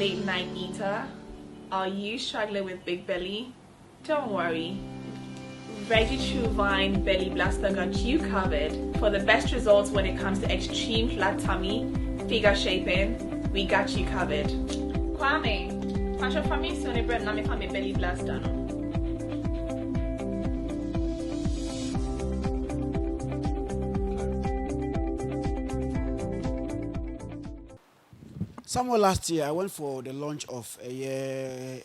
late night eater? Are you struggling with big belly? Don't worry. Veggie True Vine Belly Blaster got you covered. For the best results when it comes to extreme flat tummy, figure shaping, we got you covered. Kwame, fashion for me soon bread na me for me belly blaster no. Somewhere last year, I went for the launch of a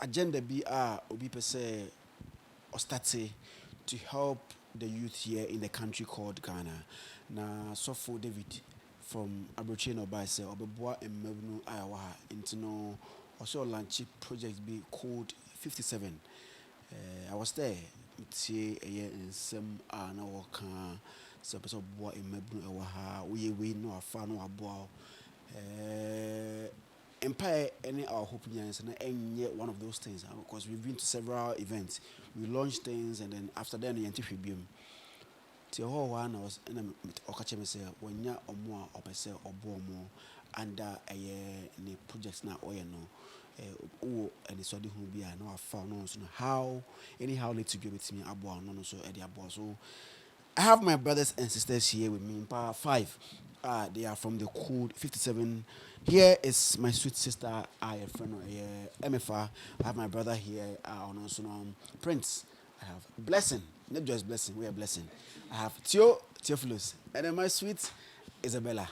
agenda BR Obi Pese Ostate to help the youth here in the country called Ghana. Na Sofo David from Abrochino by say Obeboa and Mebnu Ayawaha into no also launch project be called 57. I was there. It's a year in some na waka so person boy in Mebnu Ayawaha we no afa no aboa. Empire any our hope and yet one of those things because we've been to several events. We launched things and then after that the anti-tribune. The whole one was in a okache say when ya or more or say or more under a projects now or no and it's already who be I know I found no how anyhow need to give it to me abo no so at their boss. So I have my brothers and sisters here with me in power 5. They are from the code 57. Here is my sweet sister, a friend MFR. I have my brother here, also Prince. I have Blessing, not just Blessing, we are Blessing. I have Theophilus, and then my sweet Isabella.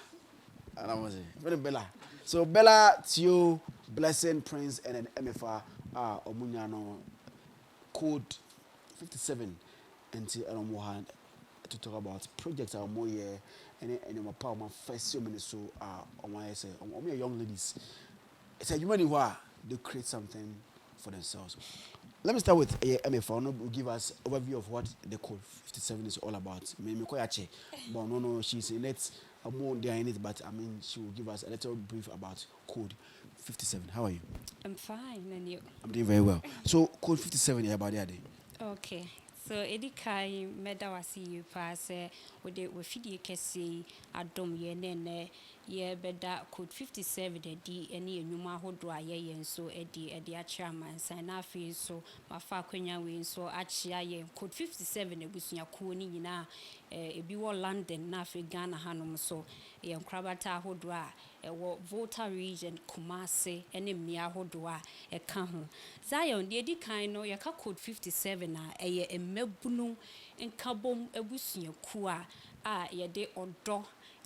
And I was it, Bella. So Bella, Theo, Blessing, Prince, and then MFR Omunyano code 57 until Elamohan to talk about projects are more here. And my power, my first so many so on my say on my young ladies. It's a human who they create something for themselves. Let me start with MFR. Will give us overview of what the code 57 is all about. But no, she's in it. I'm more there in it, but I mean she will give us a little brief about code 57. How are you? I'm fine, and you? I'm doing very well. So code 57 is about the day. Okay. So Edikai medawasi you pass with the fidi kesi adom ye nene ye beda code 57 the any nyuma hodwa ye so edi chairman sign afi so mafa kwanya we so achia ye code 57 ebusua ko ni nyina ebi wo London na afi Ghana hanom so ye nkrabata hodwa wo Volta region Kumasi ene mmia hodwa e ka ho Zion the Edikai no ye ka code 57 na eye emabunu nkabom ebusua ku a ye de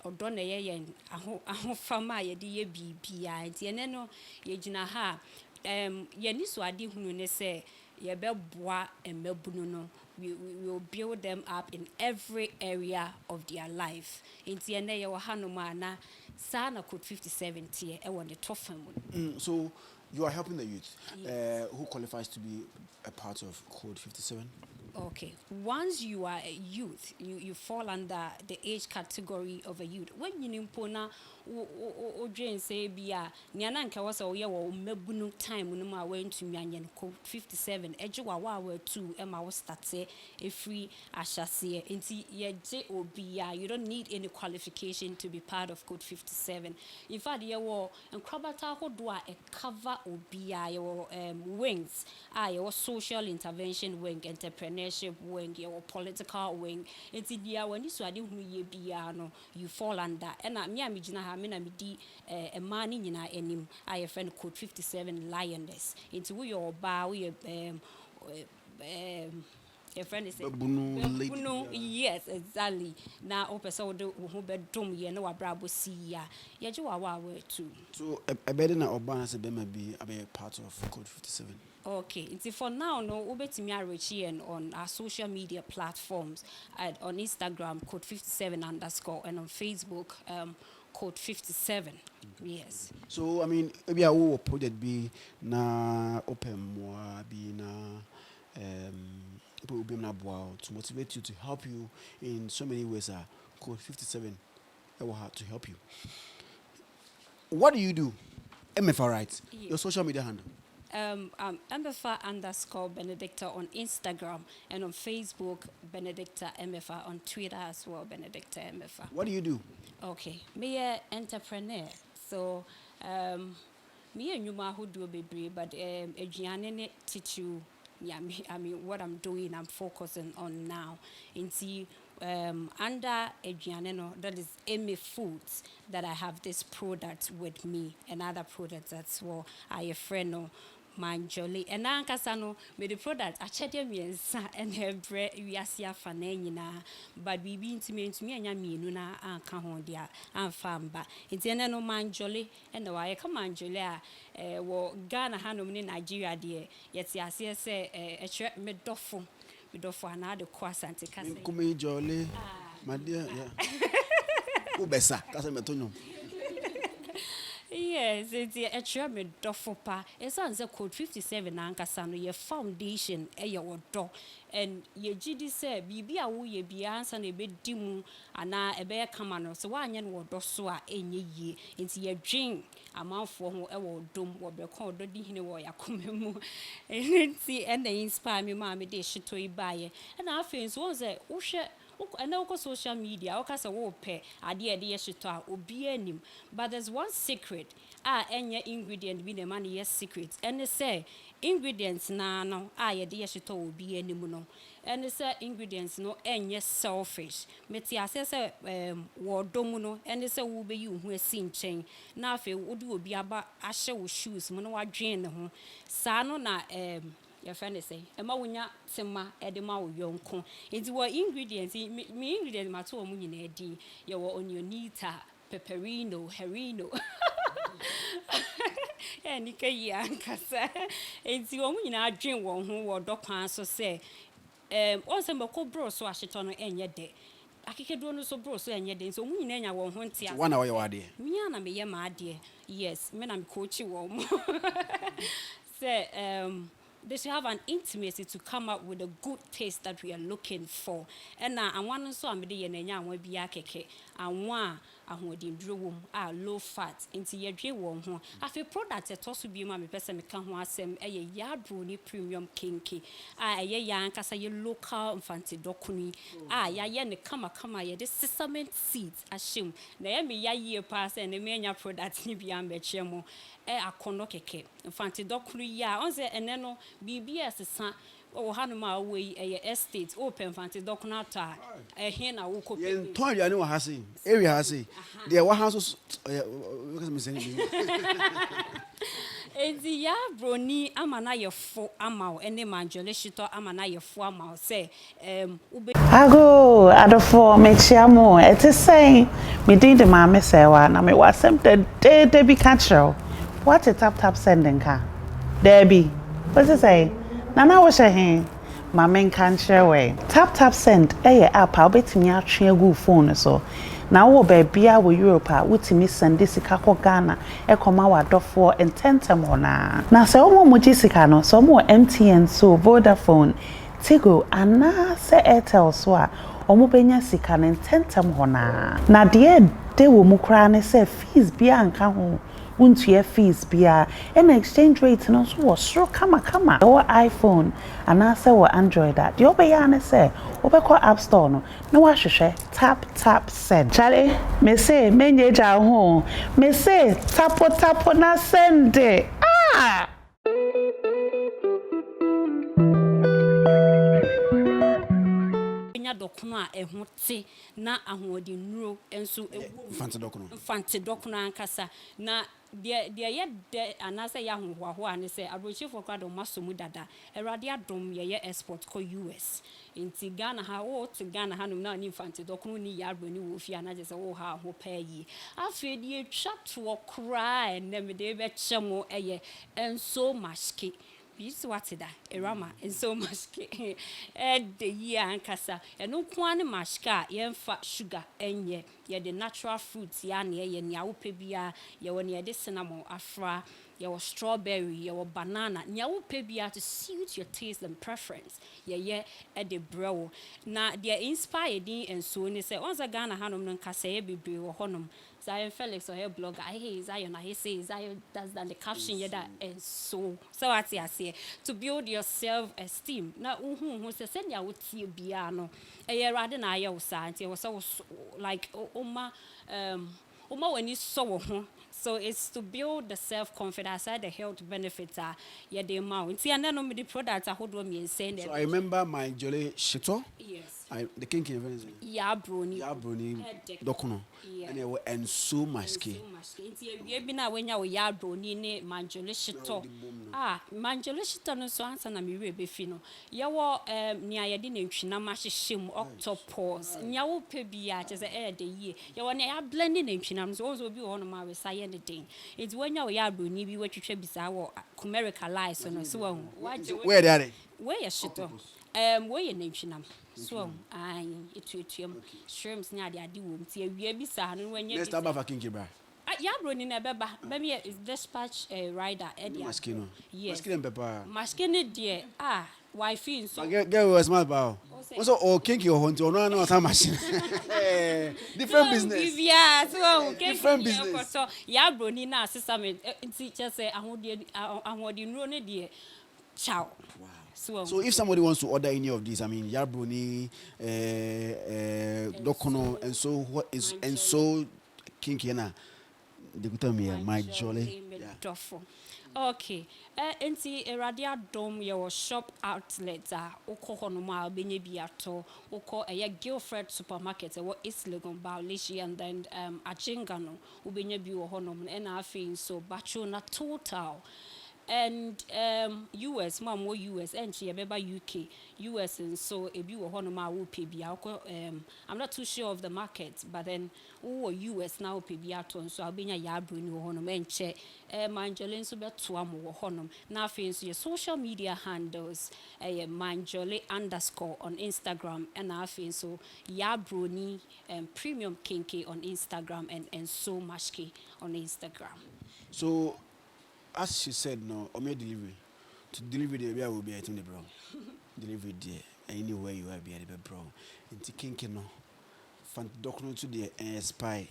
odo na ye aho fama ye de ye bibia nti ene no ye gina ha ye ni so ade hunu ne se ye beboa emabunu no we will build them up in every area of their life nti ene ye wo hanoma na sana code 57 tie e won the tofam. So you are helping the youth. Yes. Who qualifies to be a part of code 57? Okay. Once you are a youth, you fall under the age category of a youth. When you impona o dream say bia niana nka wasa o ye wo mabunu time no ma went to me code 57 eje wa 2 e ma wo start e free ashase enti ye je obia you don't need any qualification to be part of code 57. In fact ye wo enkrabata hodo a e cover obia ye wo wings ye wo social intervention wing, entrepreneurship wing, your political wing. It's dia when you ade hu ye bia no you fall under. And me amigina ha me na me di a man nyina enim I friend code 57 lioness. Into we your ba we your friend is no yes exactly na opesa wo do ho bedom ye na wabrabo si ya ye je wa too. So a better na urban as a be a part of code 57. Okay, it's for now no ubetimi arechi on our social media platforms on Instagram code 57 _ and on Facebook code 57. Yes. So I mean maybe I will project be na open more be na to motivate you to help you in so many ways. Code 57 I will have to help you. What do you do? MFR, right? Yeah. Your social media handle. MFR _ Benedicta on Instagram and on Facebook, Benedicta MFR, on Twitter as well, Benedicta MFR. What do you do? Okay, me a entrepreneur. So me and you ma who do be but aduane teach you. Yeah, I mean what I'm doing, I'm focusing on now. Into under aduane no, that is Amy Foods that I have this product with me and other products that's well I a friend no man jolly and ankasa no me the product achede miensa and hebre wiase afa na nyina but bibi ntimi anya mienu na anka ho dia amfamba entiene no man jolly and why come man jolly a wo Ghana hanom ni Nigeria de yeti ase se ehwe medofo ana de ko asante kase Come jolly my dear yeah ubesa kase metonyo. Yes, it's a try dofo pa. It's on the code 57 ankasa no your foundation e your do and ye gidi say bibi a wo ye bia ansa na be dimu ana e be kama no so wanye no do so a enye yie nti ye dwen amanfo ho e wo dom wo be kon do di hine wo yakoma mu nti and they inspire me ma me de shito ibaye and afi so won say wo hwe and now social media okay say wo pe ade ade yeshito a obi anim but there's one secret enye ingredient bi na man yes secret and say ingredients na no ye de yeshito obi anim no and say ingredients no enye selfish meti ase say wo dom no and say wo be yi hu asi nchen na afi wo de obi aba ahye wo shoes mo no wadwen ne ho sa no na your friend say ema wonya tema edema wo yonko enti wo ingredients me ingredients ma to wo nyina edi ye wo onionita pepperino herino eni kai ankasa enti wo nyina adwen wo ho wo dokwan so say on se mako bro so ahyeto no enye de akekeduo no so bro so enye de so wo nyina nya wo ho ntia One hour you are there. me na me ye ma ade yes me na me coach wo mo say they should have an intimacy to come up with a good taste that we are looking for. And now I want so I'm the yenya won bia keke anwa ahodindro wom low fat into ye dwe won ho afi product to so bi ma me pese me ka ho asem eye yadro ni premium kinky eye ya ankasa ye local infant dokuni ya ye ne kama ye de sesame seeds ashim na ye me ya ye pass and me nya product ni bi am be chemo akono keke infant dokuni ya on say ene no BBS san o hanuma we estate open fanti dokunata he na wo kopi Yen ton ya ni wa hase area hase there wa house because me saying ezi ya broni amana ye fo amaw ene manjole shito amana ye fo amaw say ago adofo me chiamo eti say me din de ma me say wa na me wasem de bi catch what a tap sending ka there be what's it say Nana was a hen, my main can't share way. Tap send, app, I'll bet me out good phone so. Now, what baby, I will Europe, which me send this Kako Ghana, Ekomawa dot 4 and 10 temona. Now, so more Mujisicano, so more MTN, so Vodafone, Tigo, and na say Airtel swa, or Mubenya Sican and 10 temona. Now, dear, they will mukrane say fees be home. Won't your fees be an exchange rate no so sure kama or iPhone and answer or Android that the obeyane say obeko app store no wahwehwe tap send Charlie me say menye ja ho me say tapo na send dokono a eho te na ahodi nuro enso fante dokono ankasa na de ye de anase ya hoho ane se abrochifo kwado masomu dada erade adom ye export ko US inti Ghana ha wo to Ghana ha no na ni fante dokono ni ya abroni wo fi anaje se wo ha ho pa yi afedi etwa to okra enem de be chemo eye enso mashke This what that erama and so much the year and cassa and no quan mashka yen fat sugar enye ye the natural fruits ya near ye nyawo pebia ye won ye de cinnamon afra your strawberry your banana nyawo pebia to suit your taste and preference ye at the brow na they inspired and so ni say once a Ghana hanom no kasa ye bebre wo honom Zionfelix or her blogger, hey Zion, he says Zion does that the caption yeah that and so what I say to build your self-esteem. Now who says send ya would see piano. A rather na ya was like Oma when you saw So it's to build the self-confidence, the health benefits are yeah the amount. See, and then the products I hold me saying. So I remember my jolly shito. Yes. The Kinky event. Yeah, brony. Yeah, brony. Dokuno. Yeah. And they were and so musky. You be now when you ya brony ne manjole shito. Ah, manjole shito no so answer na me we be fino. Ya wo nia ye de na ntwina ma hyehyem octopus. Nia wo pe bia che say de ye. Ya wo na ya blend na ntwina so also bi wo no ma we say ne den. It's when you ya brony bi watwetwe bisa wo America lies so wo. Where they are? Where ya shito? Where ya ntwina. So, I etuetuam shrimps nya de ade wom ti awia bi sa no wanya Let's start by Kinky bra. Ya bro ni na beba me is dispatch rider edia Maskino. yes Maskino pepper. maskino de wifi so Get was smart bow. Also Kinky or Hunter no some machine. Different business. Yeah, so different business. So ya bro ni na asesa me nti just say ahodi nro ne de ciao. Wow. So if somebody wants to order any of these, I mean, Yabroni, Dokono, and so what is and so Kinky na, they could tell me my jolly. Okay. Enti Eradia Dom your shop outlet oko honoma benye biato oko Guildford supermarket what is Legon Baulishi and then Achingano ubenye bi wo honom na afin so bacho na total. And US, mom, US, and she remember UK, US, and so if you were one of my I'm not too sure of the market, but then US now pay so I'll be a yabrin honum and check Manjolin so bet to honum. Now, your social media handles Manjole _ on Instagram, and I think so Yabroni premium Kinky on Instagram and so mashki on Instagram. So as she said, no, or make delivery. To deliver the will be at the bro. Delivery there, anywhere you are, be at the bro. And Kinky no, fan document to the spy.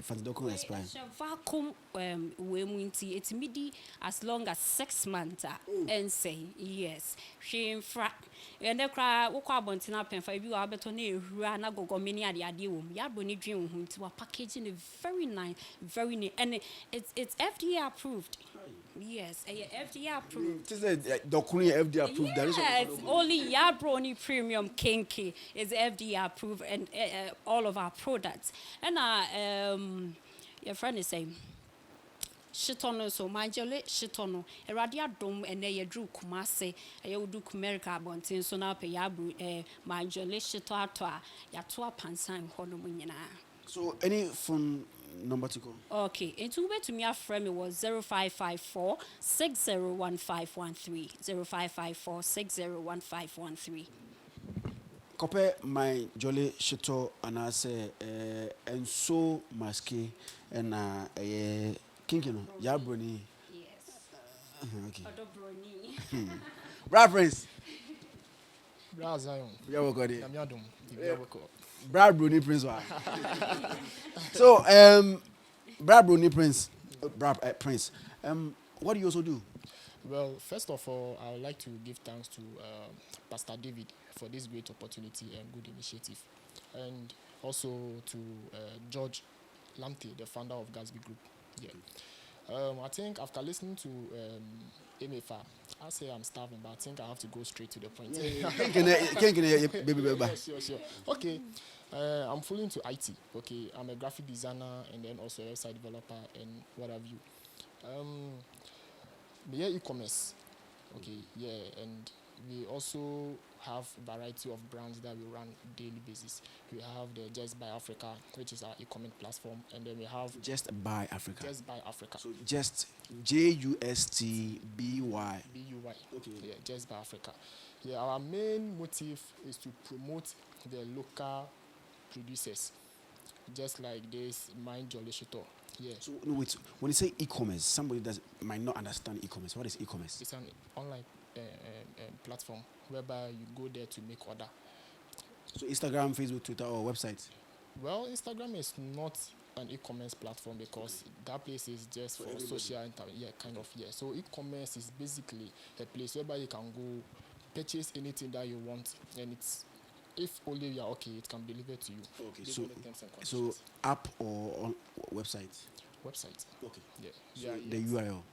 Fan document spy. Vacuum, winty, it's midi as long as 6 months, and say yes. She in fact, and the cry, walk up on Tinap for you are better near Rana go many at the idea. Yaboni dream home to a packaging very nice, very neat, and it's FDA approved. Yes, FDA approved. Just document FDA approved. Yes, only Yabroni Premium Kinky is FDA approved, and all of our products. And your friend is saying, Shitono so manjole shitono. Eradia dom and they drew kumase. You do America bontin so now pay yabu manjole shito atwa yatua pansan honomunyana. So any phone number to go? Okay, and to to me a friend it was 0554 601513 0554 601513. Copy my jolly shito and I say and so maski and Kinky no Yabroni. Yes. Okay. Odobroni. Reference. Zion. Yeah, we got it. I'm Brad Bruni Prince. So, Brad Bruni Prince, Prince. What do you also do? Well, first of all, I would like to give thanks to Pastor David for this great opportunity and good initiative, and also to George Lamte, the founder of Gatsby Group. Yeah. I think after listening to MFA, I say I'm starving, but I think I have to go straight to the point. Sure. Okay. I'm full into IT. Okay. I'm a graphic designer and then also a website developer and what have you. Yeah, e-commerce. Okay. Yeah. And we also have a variety of brands that we run daily basis. We have the Just Buy Africa, which is our e-commerce platform, and then we have Just Buy Africa. Just Buy Africa. So just JUSTBY. BUY. Okay. Yeah, Just Buy Africa. Yeah, our main motive is to promote the local producers, just like this Mind Jolly Shito. Yeah. So no, wait. When you say e-commerce, somebody might not understand e-commerce. What is e-commerce? It's an online platform whereby you go there to make order. So Instagram, Facebook, Twitter, or website? Well, Instagram is not an e-commerce platform because that place is just for social kind of. So e-commerce is basically a place whereby you can go purchase anything that you want, and it's if only you are okay, it can be delivered to you. Okay. So app or on website? website. Okay. Yeah. So the URL.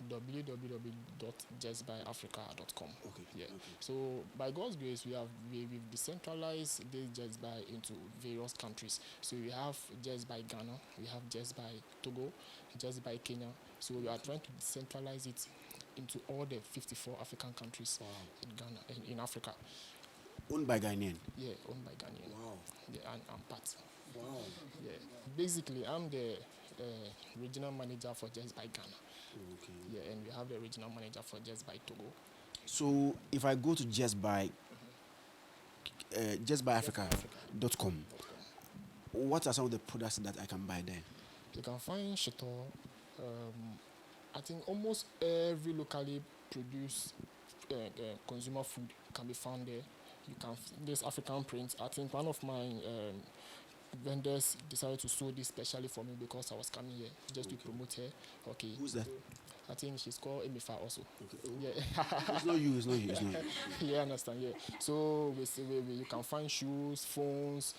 www.justbyafrica.com. Okay. Yeah. Okay. So by God's grace, we've decentralized this Just By into various countries. So we have Just By Ghana, we have Just By Togo, Just By Kenya. So we are trying to decentralize it into all the 54 African countries in Ghana, in Africa. Owned by Ghanaian. Yeah, owned by Ghanaian. Wow. Yeah, and I'm part. Wow. Yeah. Basically, I'm the regional manager for Just By Ghana. Okay. Yeah, and we have the regional manager for Just By Togo. So if I go to justbyafrica.com, what are some of the products that I can buy there? You can find Shito. I think almost every locally produced consumer food can be found there. You can this African print. I think one of my vendors decided to sew this specially for me because I was coming here just to promote her. Okay. Who's that? I think she's called Emifa also. Okay. Yeah. It's not you. Yeah, I understand. Yeah. So you can find shoes, phones.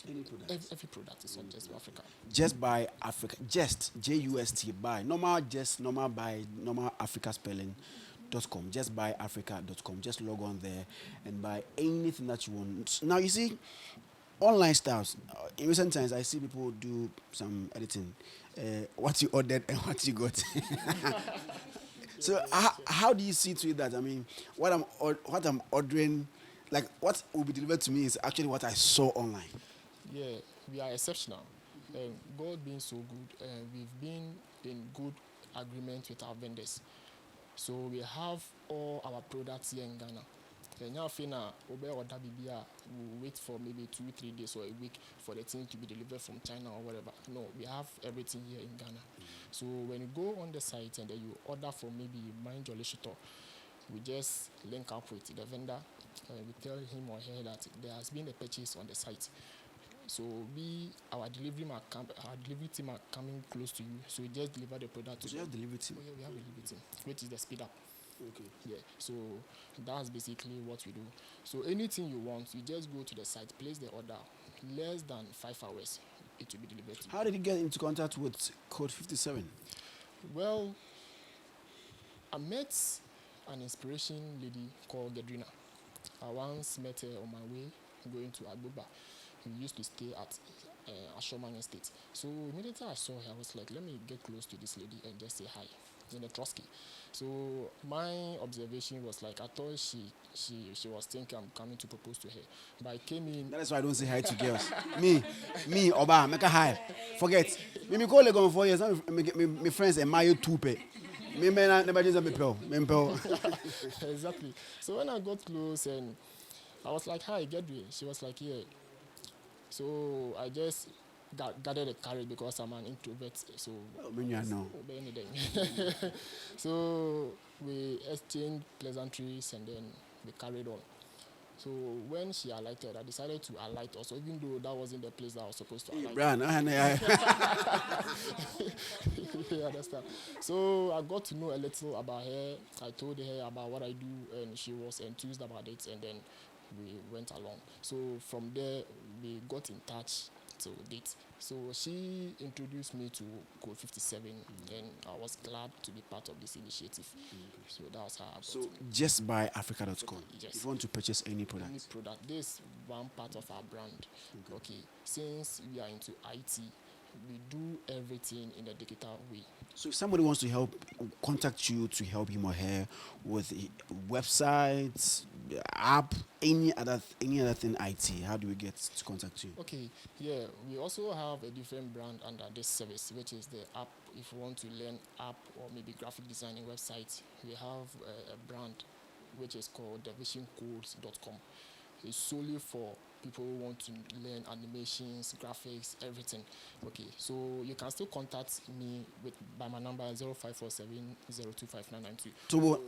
Any product. Every product is on Just By Africa. Just by Africa. Just JUST by normal by normal Africa spelling.com. Justbyafrica.com. Just log on there and buy anything that you want. Now you see, online styles. In recent times, I see people do some editing. What you ordered and what you got. So how do you see to it that? I mean, what I'm ordering, like what will be delivered to me is actually what I saw online. Yeah, we are exceptional. God being so good, we've been in good agreement with our vendors. So we have all our products here in Ghana. We'll wait for maybe 2-3 days or a week for the thing to be delivered from China or whatever. No, we have everything here in Ghana. So when you go on the site and then you order for maybe Mind Jolly Shito, we just link up with the vendor. We tell him or her that there has been a purchase on the site. So our delivery team are coming close to you. So we just deliver the product to you have delivery team? Oh, yeah, we have a delivery team, which is the speed up. Okay. Yeah. So that's basically what we do. So anything you want, you just go to the site, place the order. Less than 5 hours, it will be delivered to you. How did you get into contact with Code 57? Well, I met an inspiration lady called Gedrina. I once met her on my way going to Abuba. We used to stay at Ashoman Estate. So immediately I saw her, I was like, let me get close to this lady and just say hi in a Trotsky. So my observation was like, I thought she was thinking I'm coming to propose to her. But I came in. That is why I don't say hi to girls. me, Oba, make a hi. Forget. Me call Legon 4 years. My friends admire tupe. Me never just me pel. Exactly. So when I got close and I was like, hi, Gedri. She was like, yeah. So I just gathered the courage because I'm an introvert. So so we exchanged pleasantries and then we carried on. So when she alighted, I decided to alight also, even though that wasn't the place that I was supposed to alight. You understand? So I got to know a little about her. I told her about what I do, and she was enthused about it, and then we went along. So from there, we got in touch to date. So she introduced me to Code 57, and I was glad to be part of this initiative. So that was how I got So justbyafrica.com. Yes. If you want to purchase any product. Any product. This is one part of our brand. Okay. Since we are into IT, we do everything in a digital way. So if somebody wants to contact you to help him or her with websites, app, any other thing IT, how do we get to contact you? Okay, yeah, we also have a different brand under this service, which is the app. If you want to learn app or maybe graphic designing website, we have a brand which is called divisioncodes.com. It's solely for people who want to learn animations, graphics, everything. Okay, so you can still contact me by my number 0547 025992. No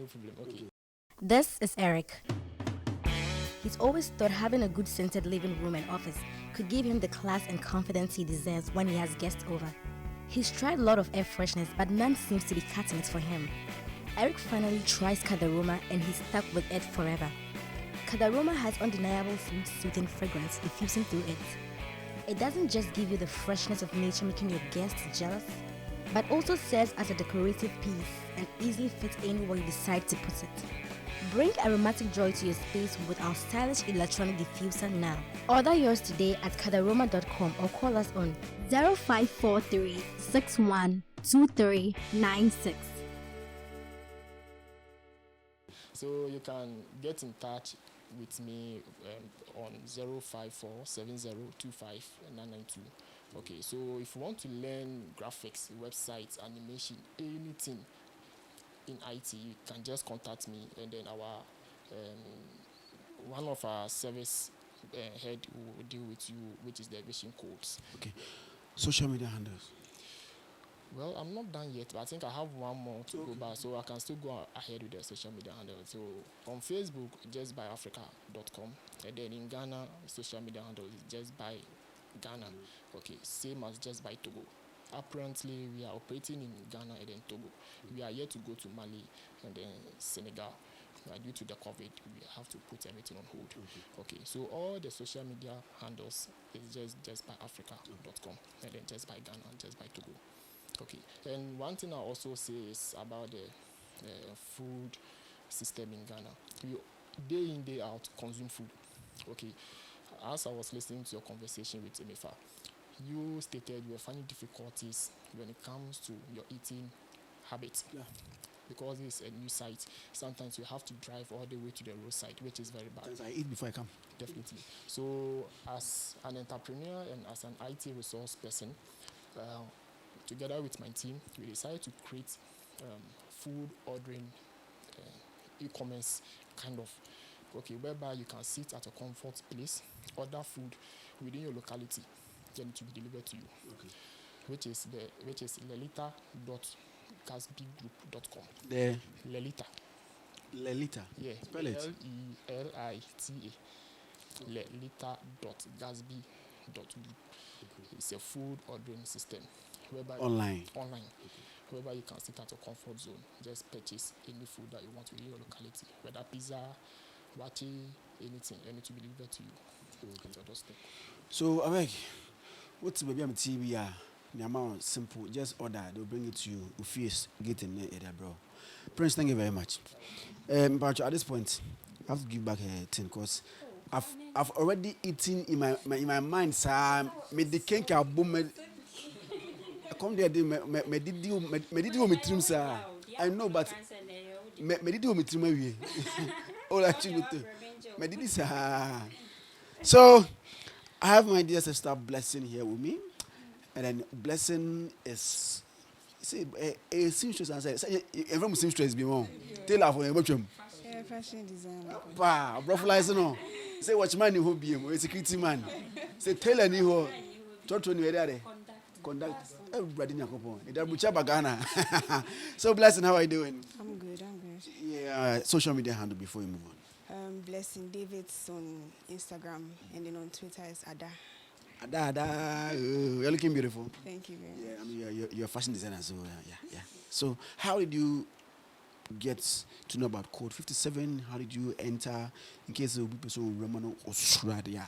problem. Okay. This is Eric. He's always thought having a good scented living room and office could give him the class and confidence he deserves when he has guests over. He's tried a lot of air freshness, but none seems to be cutting it for him. Eric finally tries Kadaruma and he's stuck with it forever. Kadaroma has undeniable food-soothing fragrance diffusing through it. It doesn't just give you the freshness of nature making your guests jealous, but also serves as a decorative piece and easily fits anywhere you decide to put it. Bring aromatic joy to your space with our stylish electronic diffuser now. Order yours today at kadaroma.com or call us on 0543 612396. So you can get in touch with me on 0547025 Okay, so if you want to learn graphics, websites, animation, anything in IT, you can just contact me, and then our one of our service head will deal with you, which is the vision codes. Okay. Social media handles. Well, I'm not done yet, but I think I have one more to go by, so I can still go ahead with the social media handle. So on Facebook, just by Africa.com, and then in Ghana, social media handle is just by Ghana. Okay, same as just by Togo. Apparently, we are operating in Ghana and then Togo. We are yet to go to Mali and then Senegal. Due to the COVID, we have to put everything on hold. Okay, so all the social media handles is just by Africa.com, and then just by Ghana and just by Togo. Okay, and one thing I also say is about the food system in Ghana. We day in, day out consume food. Okay, as I was listening to your conversation with Emefa, you stated you were finding difficulties when it comes to your eating habits. Yeah. Because it's a new site, sometimes you have to drive all the way to the roadside, which is very bad. I eat before I come. Definitely. So, as an entrepreneur and as an IT resource person, together with my team, we decided to create food ordering e-commerce kind of, okay, whereby you can sit at a comfort place, order food within your locality, then it will be delivered to you. Okay. Which is lelita.gasbigroup.com. The Lelita. Lelita. Yeah. Spell it. Lelita. Lelita.gasby.group. It's a food ordering system whereby Online. Whereby you can sit at a comfort zone, just purchase any food that you want within your locality, whether pizza, wachi, anything, and it will be delivered to you at your doorstep. So, Awek, what's maybe I'm TV? The amount simple, just order, they'll bring it to you. Face get in there, bro. Prince, thank you very much. But at this point, I have to give back a 10 because I've already eaten in my mind, sir. Me the Kinky boom. Come there, me did you me trim, sir. I know, but me did you me trim away. All actually, me did this, sir. So I have my dear sister Blessing here with me, and then Blessing is say a seamstress and say every seamstress be more. Tailor for your fashion designer. Pa, broflies no. Say watchman who be a security man. Say tailor ni ho. Toto ni where conduct everybody in Yakopo. Ida bucha bagana. So Blessing, how are you doing? I'm good. Yeah, social media handle before you move on. Blessing David's on Instagram, and then on Twitter is Ada. Ada, you're looking beautiful. Thank you very much. Yeah, I mean you're a fashion designer, so yeah. So how did you get to know about Code 57? How did you enter? In case of people so Romano Australia.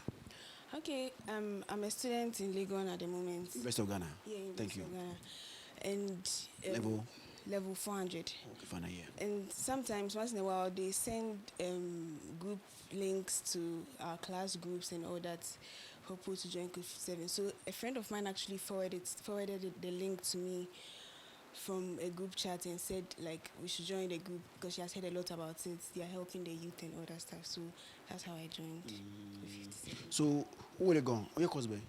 Okay, I'm a student in Legon at the moment. University of Ghana. Yeah, Thank you. Of Ghana. And level 400. Okay, fine, yeah. And sometimes, once in a while, they send group links to our class groups and all that for people to join Code 57. So a friend of mine actually forwarded the link to me from a group chat and said, like, we should join the group because she has heard a lot about it. They are helping the youth and all that stuff. So that's how I joined Code 57. So who will you go? Where your course be?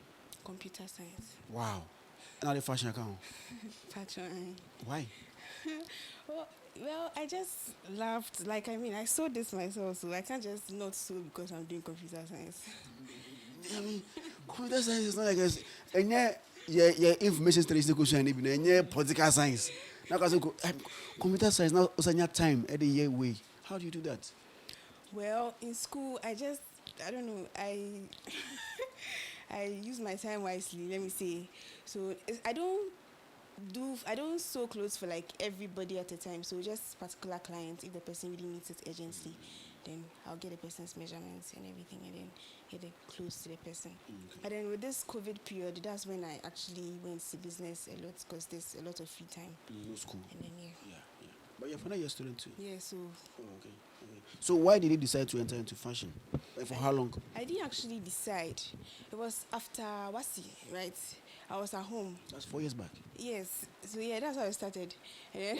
Computer science. Wow. Now the fashion account. Fashion. Why? Well, I just laughed. Like, I mean, I saw this myself, so I can't just not sew because I'm doing computer science. I mean, computer science is not like us. And yeah, information statistics question, and yeah, political science. Now, because computer science now also your time every year way. How do you do that? Well, in school, I don't know. I use my time wisely. Let me say. So I don't sew clothes for like everybody at a time. So just particular clients if the person really needs it urgently, then I'll get the person's measurements and everything, and then get the clothes to the person. But then with this COVID period, that's when I actually went to business a lot because there's a lot of free time. No school. And then Yeah. But you're final year student too. yeah, so Okay. So why did you decide to enter into fashion? For how long? I didn't actually decide. It was after Wasi, right? I was at home. That's 4 years back. Yes. So yeah, that's how I started. And then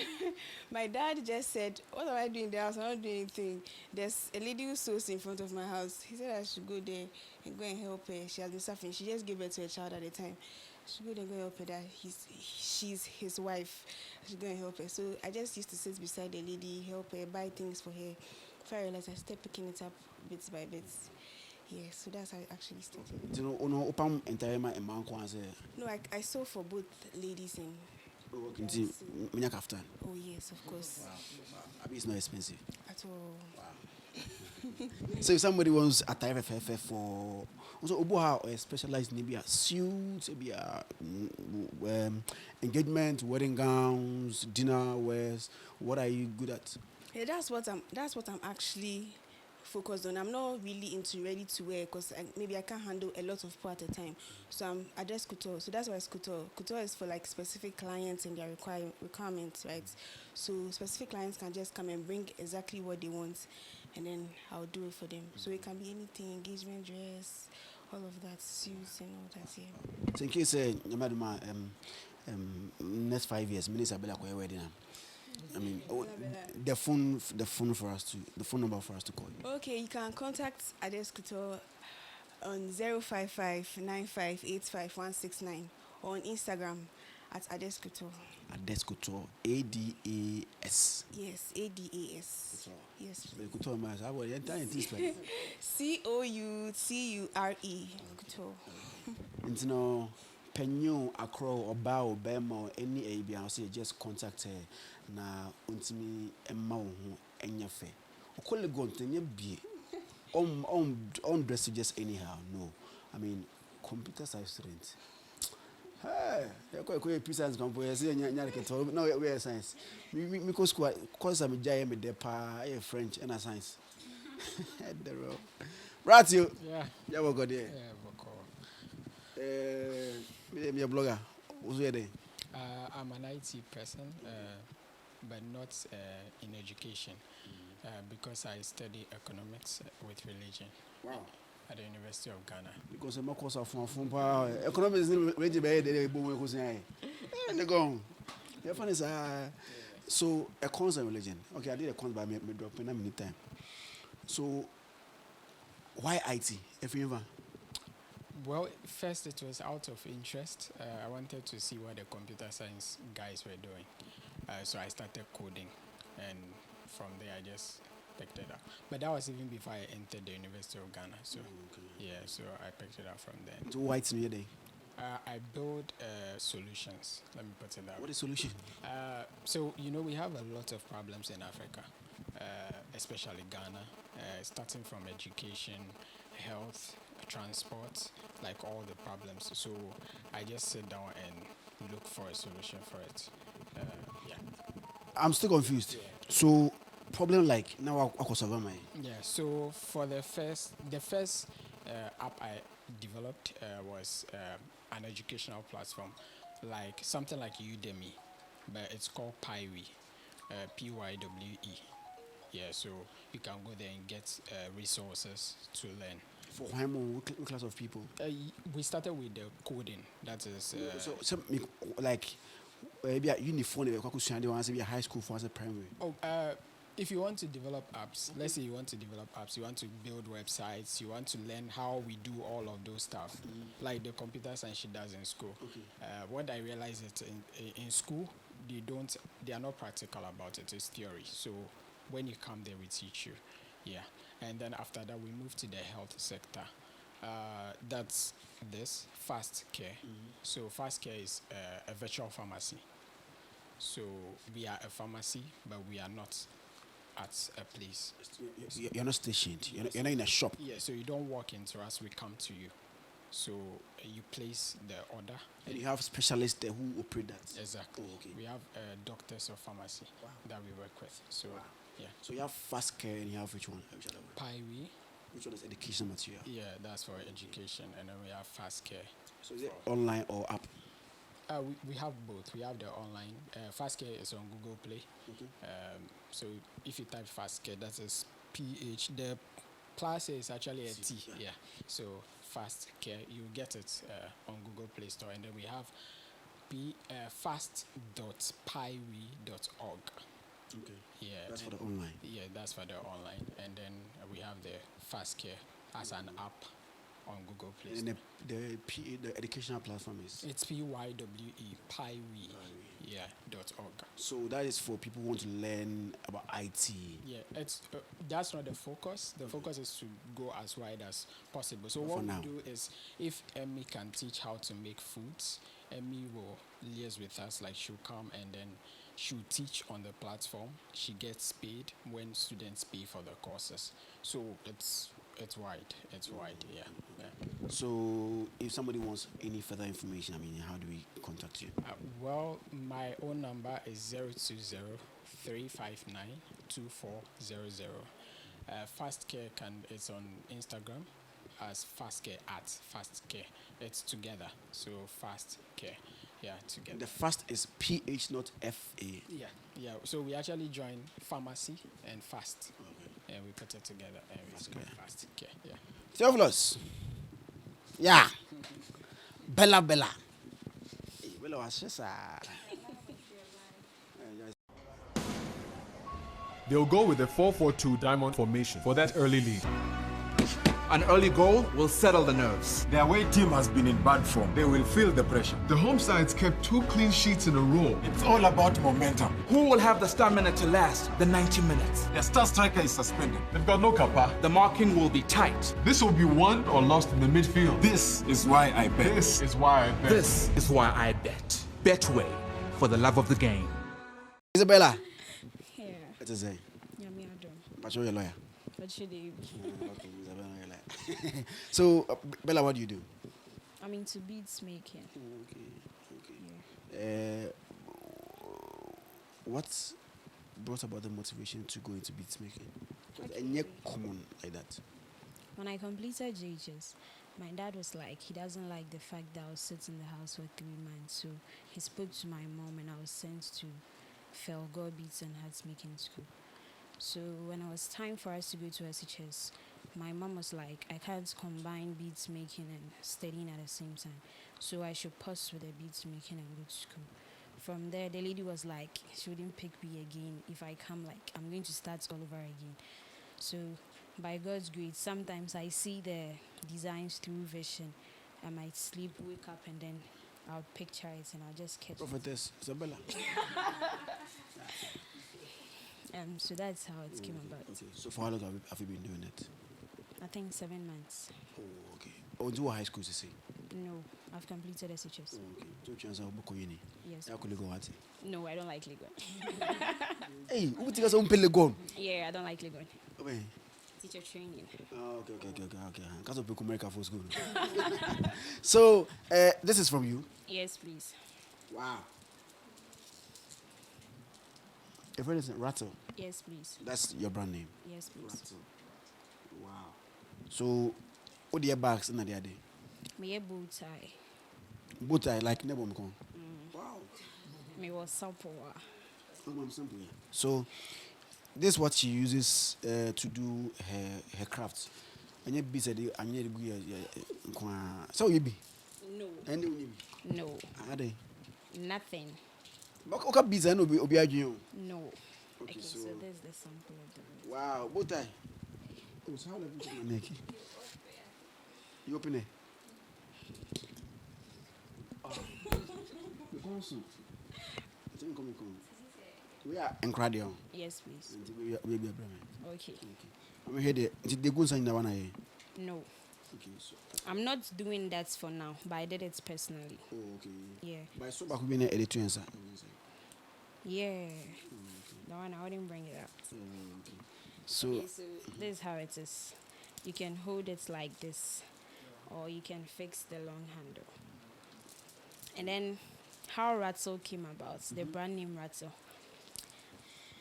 my dad just said, "What am I doing there? I was not doing anything. There's a lady who sews in front of my house." He said I should go there and go and help her. She has been suffering. She just gave birth to a child at the time. I should go there and go and help her. That she's his wife. I should go and help her. So I just used to sit beside the lady, help her, buy things for her. Before I realized, I started picking it up bit by bit. Yeah, so that's how I actually started. You know, open entire my man kwanze. No, I sew for both ladies and. Kinky, minya kaftan. Oh yes, of course. I mean, it's not expensive. At all. So if somebody wants a type of FF for also obuha or specialized maybe a suits, maybe a engagement, wedding gowns, dinner wears, what are you good at? Yeah, that's what I'm actually focused on. I'm not really into ready to wear because maybe I can't handle a lot of people at a time. So I'm address couture. So that's why it's couture. Couture is for like specific clients and their requirements, right? So specific clients can just come and bring exactly what they want, and then I'll do it for them. So it can be anything, engagement dress, all of that, suits and all that. Yeah. So in case next 5 years, minister Bella Koya wedding. I mean, the phone number for us to call you. Okay, you can contact Ades Couture on 055-9585-169 or on Instagram at Ades Couture. Ades Couture, ADAS. Yes, ADAS. Yes. Couture, my I entire things like COUTURE Couture. It's no penyo akro oba obema or any ABI. I'll say just contact her. Na untimi emma wo ho enya fe okole go ntenye bie on dress just anyhow. No, I mean computer science student. Hey, you science come for say nya ke no we are science me go school course am jay me de pa French and science. Right you. Yeah we go there. Me a blogger. Who's you there? I'm an IT person, but not in education, because I study economics with religion. Wow. At the University of Ghana. Because I'm a course of economics is ready by the boom was and they go. The fun is so a cons and religion. Okay, I did a cons by me dropping a minute time. So why IT? If you ever. Well, first it was out of interest. I wanted to see what the computer science guys were doing. So I started coding, and from there I just picked it up. But that was even before I entered the University of Ghana. So yeah, so I picked it up from there. So what's me there? I build solutions. Let me put it that way. What is solution? So we have a lot of problems in Africa, especially Ghana, starting from education, health, transport, like all the problems. So I just sit down and look for a solution for it. Yeah. I'm still confused. So problem like now I could survive my. Yeah. So for the first app I developed was an educational platform, like something like Udemy, but it's called Pywe, Pywe. Yeah. So you can go there and get resources to learn. For what class of people? We started with the coding. That is. So like maybe a uniform. They want to be a high school for a primary. Oh, if you want to develop apps, let's say you want to develop apps, you want to build websites, you want to learn how we do all of those stuff, like the computer science she does in school. Okay. What I realized is in school they are not practical about it. It's theory. So when you come there, we teach you. Yeah. And then after that, we move to the health sector. That's this fast care. So fast care is a virtual pharmacy. So we are a pharmacy, but we are not at a place. You're not stationed. You're not in a shop. Yeah. So you don't walk into us. We come to you. So you place the order. And you have specialists there who operate that. Exactly. Oh, okay. We have doctors of pharmacy that we work with. So Yeah. So you have fast care and you have which one? Which other one? Pywe. Which one is education material? Yeah, that's for education, and then we have fast care. So is it online or app? We have both. We have the online. Fast care is on Google Play. Okay. So if you type fast care, that is PH. The plus is actually a T. Yeah. So fast care, you get it on Google Play Store, and then we have fast.pywe.org. Okay. Yeah. That's for the online. Yeah, that's for the online, and then we have the fast care as an app on Google Play Store. And the educational platform is? It's PYWE, Pywe, .org. So that is for people who want to learn about IT. Yeah, it's that's not the focus. The focus is to go as wide as possible. So what we do is, if Emmy can teach how to make foods, Emmy will liaise with us. Like, she'll come and then she'll teach on the platform. She gets paid when students pay for the courses. So it's wide. It's wide. Yeah. So if somebody wants any further information, I mean, how do we contact you? Well, my own number is 020-359-2400. Fast Care it's on Instagram as Fast Care @FastCare. It's together. So Fast Care. Yeah, together. The fast is PH, not FA. Yeah. So we actually join pharmacy and fast. Okay. And we put it together and we Fast do Care. Fast Care. Yeah. Zionfelix. Yeah. Bella. Hey, Bella was just They'll go with the 4-4-2 diamond formation for that early lead. An early goal will settle the nerves. Their away team has been in bad form. They will feel the pressure. The home sides kept 2 clean sheets in a row. It's all about momentum. Who will have the stamina to last the 90 minutes? Their star striker is suspended. They've got no kappa. The marking will be tight. This will be won or lost in the midfield. This is why I bet. This is why I bet. This is why I bet. Betway, for the love of the game. Isabella. Here. What is it? Nyame adom. But you're a lawyer. But she did. Okay, Isabella, you're a lawyer. So, Bella, what do you do? I'm into beads making. Okay. What brought about the motivation to go into beats making? And yet common like that. When I completed JHS, my dad was like, he doesn't like the fact that I was sitting in the house for 3 months. So he spoke to my mom and I was sent to Felgo Beats and Hats Making School. So when it was time for us to go to SHS, my mom was like, I can't combine beads making and studying at the same time. So I should pause with the beads making and go to school. From there, the lady was like, she wouldn't pick me again. If I come, like, I'm going to start all over again. So by God's grace, sometimes I see the designs through vision. I might sleep, wake up, and then I'll picture it and I'll just catch it. Prophetess Isabella. So that's how it came about. Okay. So for how long have you been doing it? I think 7 months. Oh, okay. Oh, do high school to say? No, I've completed SHS. Oh, okay. So chance of book uni. Yes. I could go what? No, I don't like Legon. Hey, who think us on Pelegon? Yeah, I don't like Legon. Okay. Teacher training. Oh, okay. Because of America for school. So, this is from you. Yes, please. Wow. Your friend is Rattle. Yes, please. That's your brand name. Yes, please. Rattle. Wow. So, what are your bags in the other day? Me a bow tie. Bow tie, like never come. Wow. Me was sample. Simple. So, this is what she uses to do her crafts. And you be said, I'm here to go. So you be? No. And you be? No. Are they? Nothing. But okay, busy and obi you. No. Okay, So there's the sample of the rose. Wow, bow tie. Oh, so how do you make it? You open it. Oh. You come soon. I think come. We are incredible. Yes, please. We be a Okay. I'm here. Did they go inside the one I? No. Okay, so. I'm not doing that for now, but I did it personally. Oh, okay. Yeah. But so back we be editor inside. Yeah. Okay. That one I wouldn't bring it out. Okay. So. Okay, so this is how it is. You can hold it like this, or you can fix the long handle. And then, how Rattle came about, the brand name Rattle.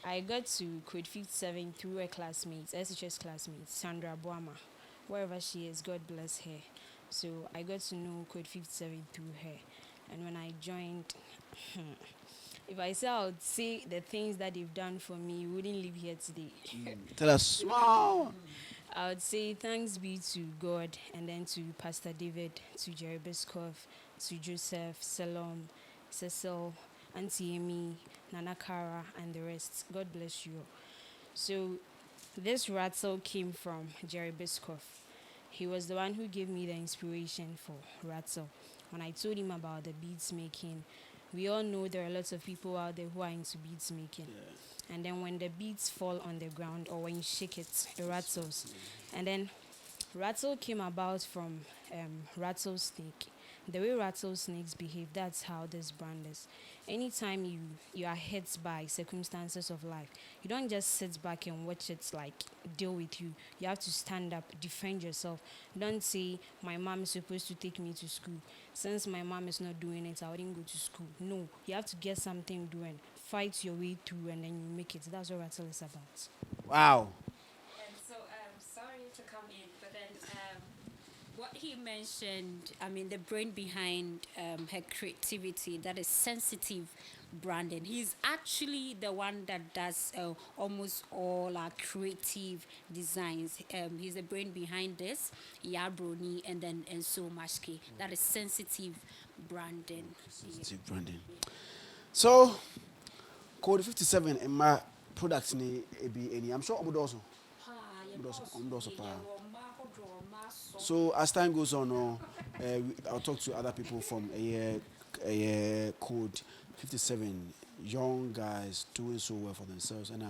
I got to Code 57 through a classmate, SHS classmate, Sandra Boama. Wherever she is, God bless her. So I got to know Code 57 through her. And when I joined, if I say I would say the things that they've done for me, you wouldn't live here today. Tell us small. I would say thanks be to God and then to Pastor David, to Jerry Biscoff, to Joseph, Salom, Cecil, Auntie Amy, Nana Kara, and the rest. God bless you all. So this rattle came from Jerry Biscoff. He was the one who gave me the inspiration for rattle. When I told him about the beads making, we all know there are lots of people out there who are into beads making. Yeah. And then when the beads fall on the ground or when you shake it, it rattles. Yeah. And then rattle came about from rattlesnake. The way rattlesnakes behave, that's how this brand is. Anytime you are hit by circumstances of life, you don't just sit back and watch it like deal with you. You have to stand up, defend yourself. Don't say, my mom is supposed to take me to school. Since my mom is not doing it, I wouldn't go to school. No, you have to get something doing. Fight your way through and then you make it. That's what rattle is about. Wow. And so, sorry to come in, but then what he mentioned, I mean, the brain behind her creativity, that is sensitive branding. He's actually the one that does almost all our creative designs. He's the brain behind this, Yabroni, and then so Mashke. That is sensitive branding. Sensitive branding. So, Code 57 in my products ni be any. I'm sure also. So as time goes on, I'll talk to other people from a Code 57, young guys doing so well for themselves. And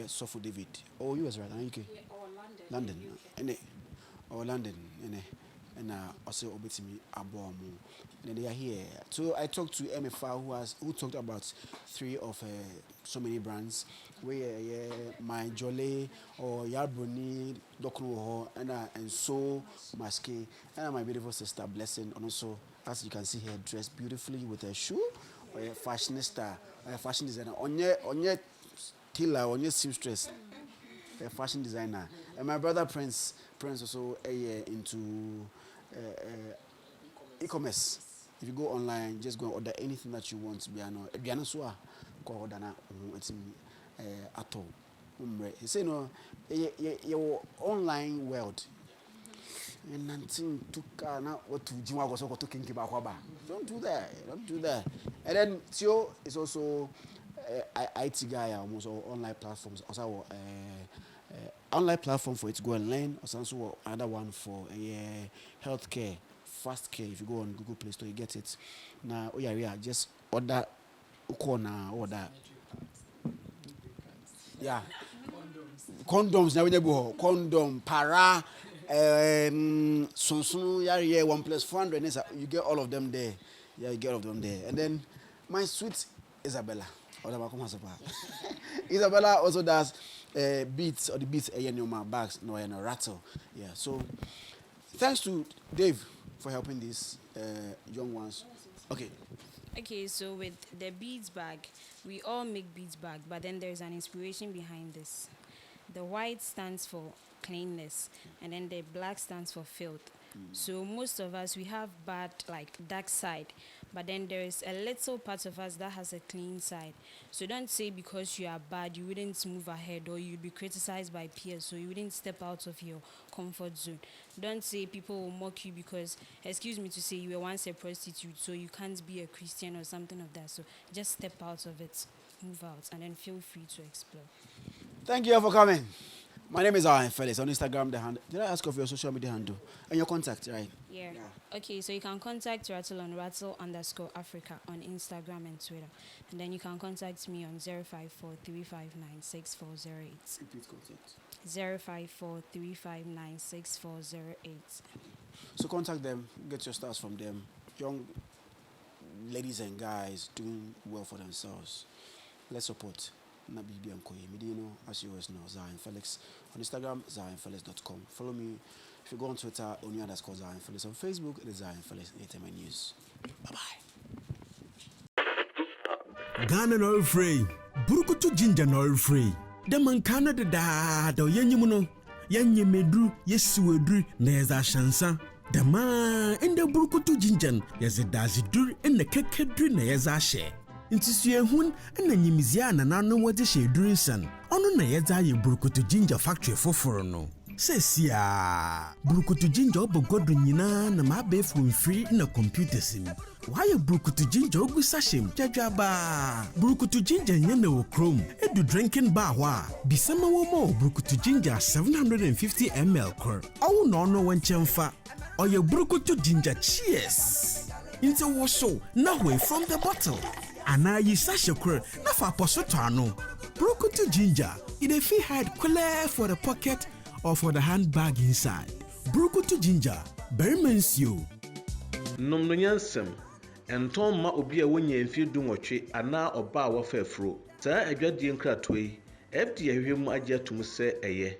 so for David. Oh, you was right, UK. Yeah, or London. Or London. And also obey me abomu. And they are here. So I talked to MFA who talked about 3 of so many brands. Where my Jolly or Yabroni, Dokno, and so Maske, and my beautiful sister Blessing, and also as you can see her dressed beautifully with her shoe, or a fashionista, or a fashion designer, on your tailor, on your seamstress, a fashion designer, and my brother Prince also into e-commerce. If you go online, just go and order anything that you want. Biano soa, go order na it's at all. He say no, your online world. And nothing to now what to Jima was to Kinky Bakwaba. Don't do that. And then Tio is also IT guy, almost all online platforms. Also, online platform for it to go and learn. Also, another one for healthcare, fast care. If you go on Google Play Store, you get it. Now, just order order. Yeah. Condoms now we go. Condom, para, sunsun, 1 + 400. You get all of them there. Yeah, you get all of them there. And then my sweet Isabella. Isabella also does beats or the beats in my bags, no in a rattle. Yeah. So thanks to Dave for helping these young ones. Okay, so with the beads bag, we all make beads bag, but then there's an inspiration behind this. The white stands for cleanness, and then the black stands for filth. So most of us, we have bad, like dark side, but then there is a little part of us that has a clean side. So don't say because you are bad, you wouldn't move ahead, or you'd be criticized by peers, so you wouldn't step out of your comfort zone. Don't say people will mock you because, excuse me to say, you were once a prostitute, so you can't be a Christian or something of that. So just step out of it, move out, and then feel free to explore. Thank you all for coming. My name is Zionfelix on Instagram. Did I ask of your social media handle and your contact, right? Yeah. Okay, so you can contact Rattle on Rattle_Africa on Instagram and Twitter. And then you can contact me on 054-359-6408. Repeat contact. 054-359-6408. So contact them, get your stars from them. Young ladies and guys doing well for themselves. Let's support. As you always know, Zionfelix on Instagram, Zionfelix.com. Follow me. If you go on Twitter, _Zionfelix. On Facebook, it is Zionfelix ATM News. Bye bye. Ghana no free. burukutu ginger no free the man kana de da yenyimu no yenye medru yesiwedru na yeza shansa the man in the burukutu ginger yeze dazidur in the kekedru na yeza she nti suehun na nyimizia na nanu wode she durinsan ono na yeza ye burukutu ginger factory foforo no sesia burukutu ginger obogodo nyina na mabefu mfiri na computer sim why burukutu ginger ogu sashim jajaba burukutu ginger nyene wo chrome edu drinking bar wa bisema wo mo burukutu ginger 750 ml kor awu no no wanchemfa oye burukutu ginger cheers into wo show na way from the bottle ana yi sashe kor na fa posoto ano burukutu ginger it a fee hide clear for the pocket or for the handbag inside. Burukutu ginger, bermensio. Nomno nyansem, enton ma obi a wonya mfi dunwotwe ana oba a wofafro. Saa adwadie nkratoi, FDA hwem agye atum se eye.